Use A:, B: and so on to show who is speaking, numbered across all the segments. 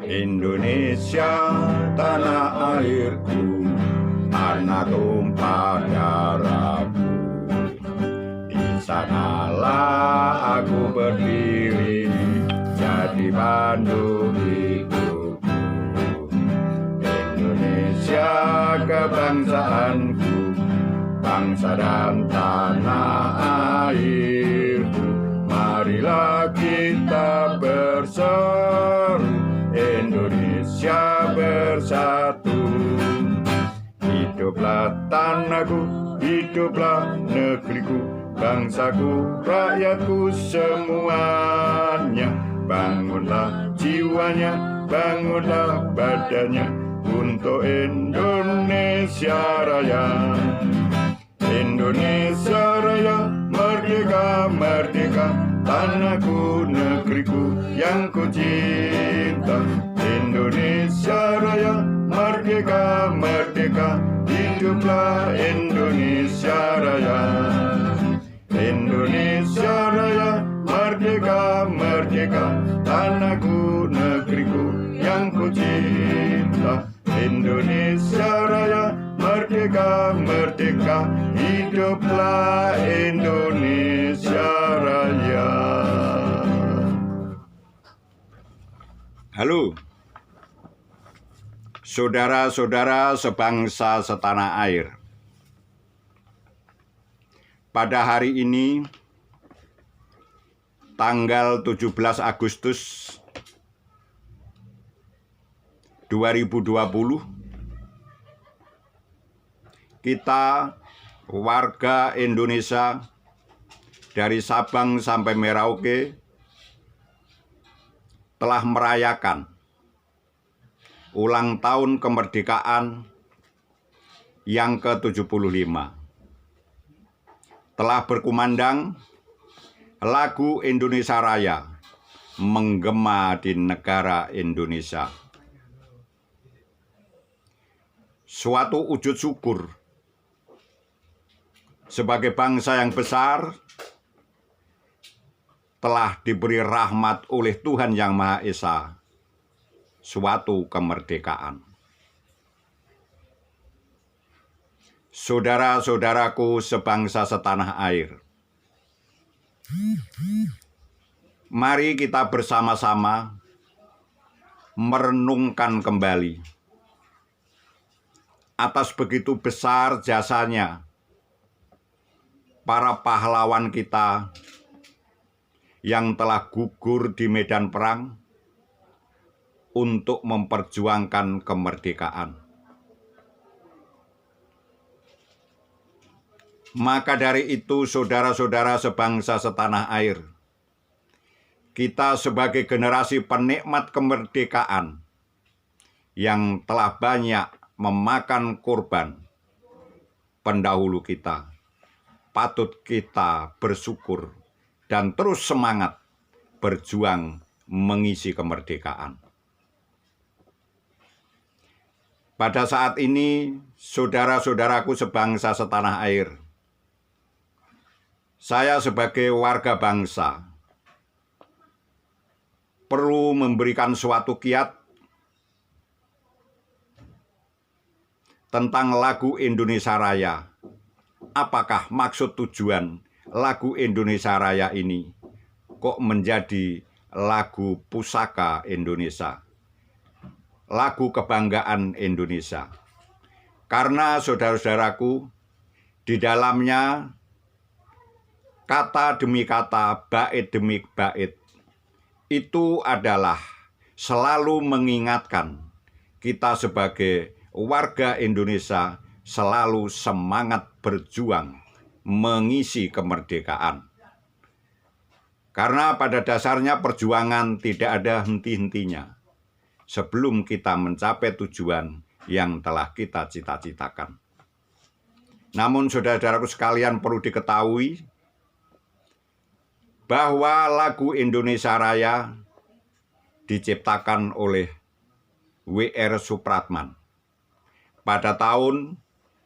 A: Indonesia tanah airku, tanah tumpah darahku. Di sanalah aku berdiri, jadi pandu hidupku. Indonesia kebangsaanku, bangsa dan tanah airku. Marilah kita berseru, Indonesia bersatu. Hiduplah tanahku, hiduplah negeriku, bangsaku, rakyatku semuanya. Bangunlah jiwanya, bangunlah badannya untuk Indonesia Raya. Indonesia Raya, merdeka, merdeka, tanahku, negeriku yang ku cinta. Indonesia Raya, merdeka, merdeka, hiduplah Indonesia Raya. Indonesia Raya, merdeka, merdeka, tanahku, negeriku yang ku cinta. Indonesia Raya, merdeka, merdeka, hiduplah Indonesia Raya. Halo, saudara-saudara sebangsa setanah air. Pada hari ini, tanggal 17 Agustus 2020, kita warga Indonesia dari Sabang sampai Merauke telah merayakan ulang tahun kemerdekaan yang ke-75. Telah berkumandang lagu Indonesia Raya menggema di negara Indonesia. Suatu wujud syukur sebagai bangsa yang besar telah diberi rahmat oleh Tuhan Yang Maha Esa, suatu kemerdekaan. Saudara-saudaraku sebangsa setanah air, mari kita bersama-sama merenungkan kembali atas begitu besar jasanya para pahlawan kita yang telah gugur di medan perang untuk memperjuangkan kemerdekaan. Maka dari itu, saudara-saudara sebangsa setanah air, kita sebagai generasi penikmat kemerdekaan yang telah banyak memakan korban pendahulu kita, patut kita bersyukur dan terus semangat berjuang mengisi kemerdekaan. Pada saat ini, saudara-saudaraku sebangsa setanah air, saya sebagai warga bangsa perlu memberikan suatu kiat tentang lagu Indonesia Raya. Apakah maksud tujuan lagu Indonesia Raya ini kok menjadi lagu pusaka Indonesia, lagu kebanggaan Indonesia? Karena saudara-saudaraku, di dalamnya kata demi kata, bait demi bait, itu adalah selalu mengingatkan kita sebagai warga Indonesia selalu semangat berjuang mengisi kemerdekaan. Karena pada dasarnya perjuangan tidak ada henti-hentinya sebelum kita mencapai tujuan yang telah kita cita-citakan. Namun saudara-saudaraku sekalian, perlu diketahui bahwa lagu Indonesia Raya diciptakan oleh W.R. Supratman pada tahun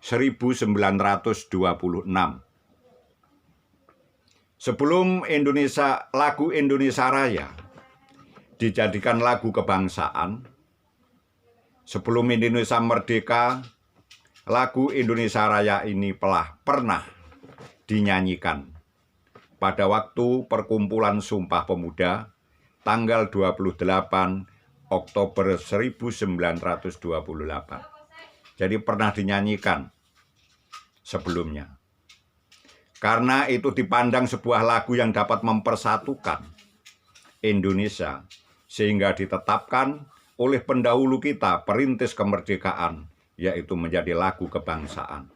A: 1926. Sebelum lagu Indonesia Raya dijadikan lagu kebangsaan. Sebelum Indonesia merdeka, lagu Indonesia Raya ini pernah dinyanyikan pada waktu perkumpulan Sumpah Pemuda tanggal 28 Oktober 1928. Jadi pernah dinyanyikan sebelumnya. Karena itu dipandang sebuah lagu yang dapat mempersatukan Indonesia, sehingga ditetapkan oleh pendahulu kita, perintis kemerdekaan, yaitu menjadi lagu kebangsaan.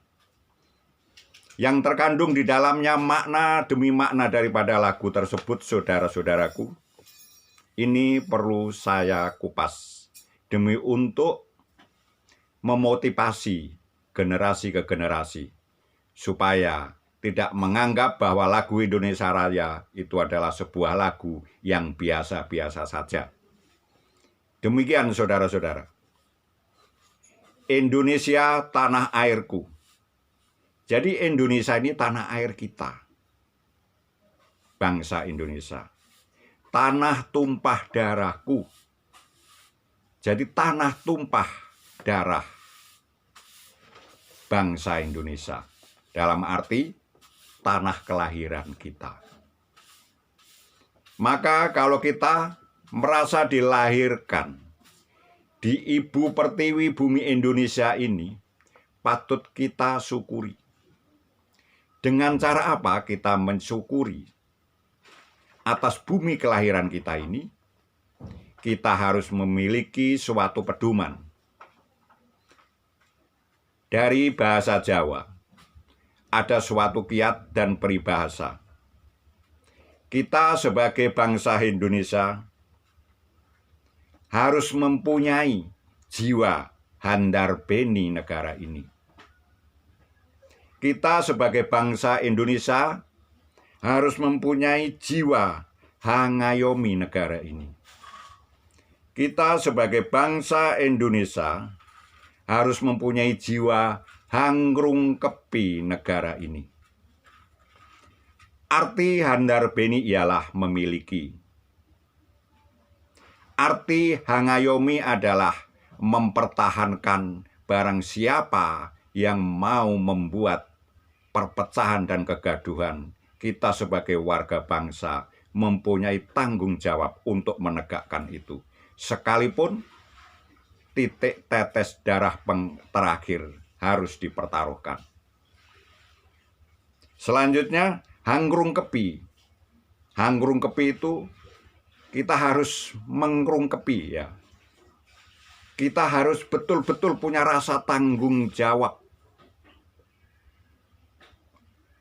A: Yang terkandung di dalamnya makna demi makna daripada lagu tersebut, saudara-saudaraku, ini perlu saya kupas demi untuk memotivasi generasi ke generasi, supaya tidak menganggap bahwa lagu Indonesia Raya itu adalah sebuah lagu yang biasa-biasa saja. Demikian saudara-saudara. Indonesia tanah airku. Jadi Indonesia ini tanah air kita. Bangsa Indonesia. Tanah tumpah darahku. Jadi tanah tumpah darah bangsa Indonesia. Dalam arti tanah kelahiran kita. Maka kalau kita merasa dilahirkan di ibu pertiwi bumi Indonesia ini, patut kita syukuri. Dengan cara apa kita mensyukuri atas bumi kelahiran kita ini? Kita harus memiliki suatu pedoman dari bahasa Jawa. Ada suatu kiat dan peribahasa. Kita sebagai bangsa Indonesia harus mempunyai jiwa handarbeni negara ini. Kita sebagai bangsa Indonesia harus mempunyai jiwa hangayomi negara ini. Kita sebagai bangsa Indonesia harus mempunyai jiwa hangrung kepi negara ini. Arti handarbeni ialah memiliki. Arti hangayomi adalah mempertahankan barang siapa yang mau membuat perpecahan dan kegaduhan. Kita sebagai warga bangsa mempunyai tanggung jawab untuk menegakkan itu. Sekalipun titik tetes darah terakhir harus dipertaruhkan. Selanjutnya, hangrung kepi. Hangrung kepi itu kita harus mengrungkepi ya. Kita harus betul-betul punya rasa tanggung jawab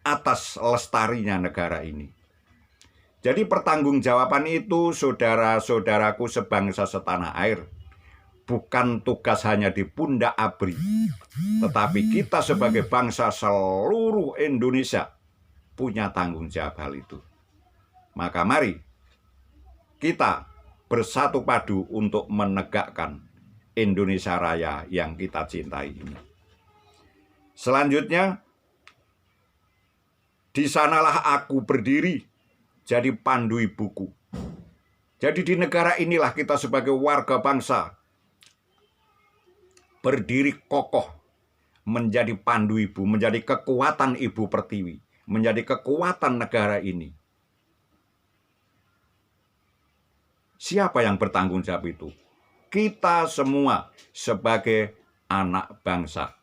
A: atas lestarinya negara ini. Jadi pertanggungjawaban itu, saudara-saudaraku sebangsa setanah air, bukan tugas hanya di pundak ABRI, tetapi kita sebagai bangsa seluruh Indonesia punya tanggung jawab hal itu. Maka mari kita bersatu padu untuk menegakkan Indonesia Raya yang kita cintai ini. Selanjutnya, di sanalah aku berdiri jadi pandu ibuku. Jadi di negara inilah kita sebagai warga bangsa berdiri kokoh menjadi pandu ibu, menjadi kekuatan ibu pertiwi, menjadi kekuatan negara ini. Siapa yang bertanggung jawab itu? Kita semua sebagai anak bangsa.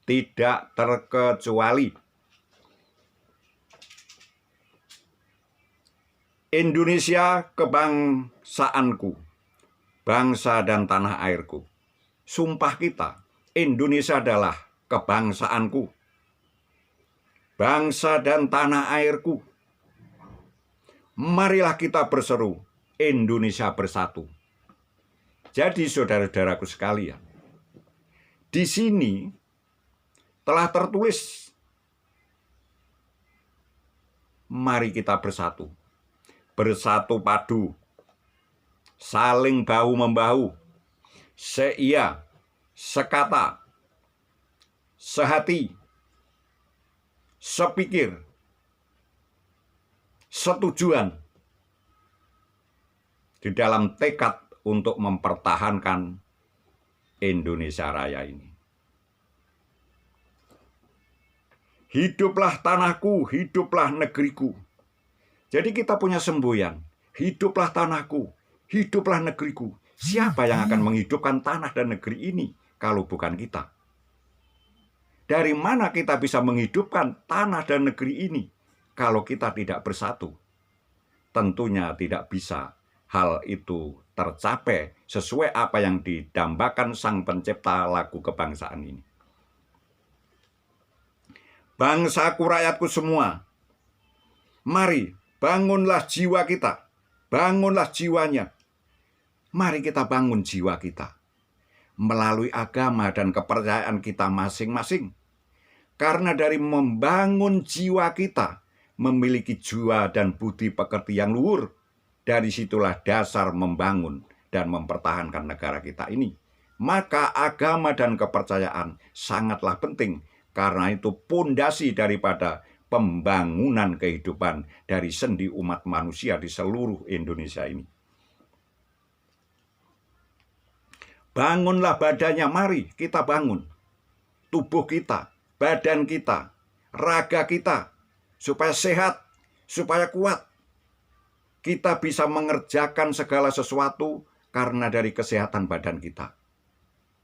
A: Tidak terkecuali. Indonesia kebangsaanku, bangsa dan tanah airku. Sumpah kita, Indonesia adalah kebangsaanku, bangsa dan tanah airku. Marilah kita berseru, Indonesia bersatu. Jadi saudara-saudaraku sekalian, di sini telah tertulis, mari kita bersatu. Bersatu padu, saling bahu-membahu, seia, sekata, sehati, sepikir, setujuan. di dalam tekad untuk mempertahankan Indonesia Raya ini. Hiduplah tanahku, hiduplah negeriku. Jadi kita punya semboyan, hiduplah tanahku, hiduplah negeriku. Siapa yang akan menghidupkan tanah dan negeri ini kalau bukan kita? Dari mana kita bisa menghidupkan tanah dan negeri ini kalau kita tidak bersatu? Tentunya tidak bisa hal itu tercapai sesuai apa yang didambakan Sang Pencipta lagu kebangsaan ini. Bangsaku, rakyatku semua, mari bangunlah jiwa kita, bangunlah jiwanya. Mari kita bangun jiwa kita melalui agama dan kepercayaan kita masing-masing. Karena dari membangun jiwa kita, memiliki jiwa dan budi pekerti yang luhur, dari situlah dasar membangun dan mempertahankan negara kita ini. Maka agama dan kepercayaan sangatlah penting, karena itu pondasi daripada pembangunan kehidupan dari sendi umat manusia di seluruh Indonesia ini. Bangunlah badannya, mari kita bangun. Tubuh kita, badan kita, raga kita, supaya sehat, supaya kuat. Kita bisa mengerjakan segala sesuatu karena dari kesehatan badan kita.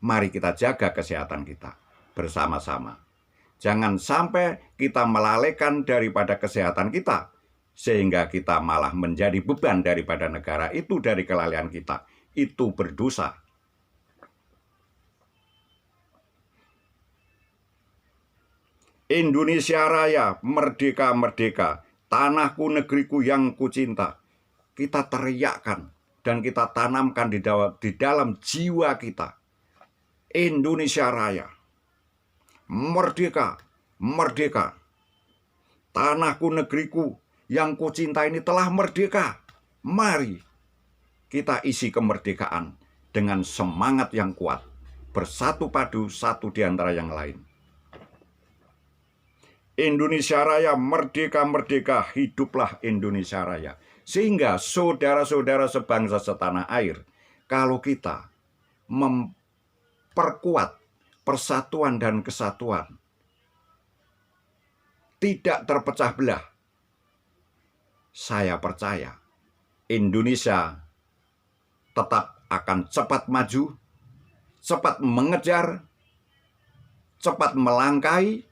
A: Mari kita jaga kesehatan kita bersama-sama. Jangan sampai kita melalaikan daripada kesehatan kita, sehingga kita malah menjadi beban daripada negara itu dari kelalaian kita. Itu berdosa. Indonesia Raya, merdeka, merdeka, tanahku, negeriku yang kucinta. Kita teriakkan dan kita tanamkan di dalam jiwa kita. Indonesia Raya, merdeka, merdeka. Tanahku, negeriku yang kucinta ini telah merdeka. Mari kita isi kemerdekaan dengan semangat yang kuat, bersatu padu satu di antara yang lain. Indonesia Raya, merdeka, merdeka, hiduplah Indonesia Raya. Sehingga saudara-saudara sebangsa setanah air, kalau kita memperkuat persatuan dan kesatuan, tidak terpecah belah, saya percaya Indonesia tetap akan cepat maju, cepat mengejar, cepat melangkahi,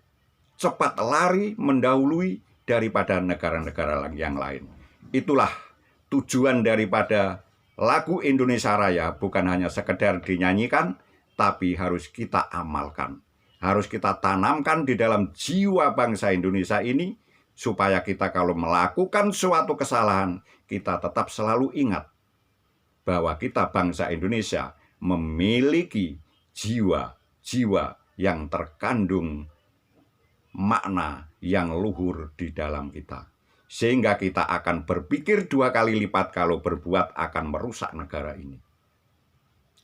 A: cepat lari mendahului daripada negara-negara yang lain. Itulah tujuan daripada lagu Indonesia Raya, bukan hanya sekedar dinyanyikan, tapi harus kita amalkan. Harus kita tanamkan di dalam jiwa bangsa Indonesia ini, supaya kita kalau melakukan suatu kesalahan, kita tetap selalu ingat bahwa kita bangsa Indonesia memiliki jiwa-jiwa yang terkandung makna yang luhur di dalam kita. Sehingga kita akan berpikir 2 kali lipat kalau berbuat akan merusak negara ini.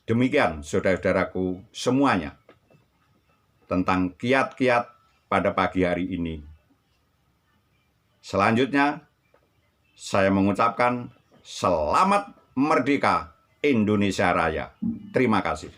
A: Demikian saudara-saudaraku semuanya tentang kiat-kiat pada pagi hari ini. Selanjutnya saya mengucapkan selamat merdeka Indonesia Raya. Terima kasih.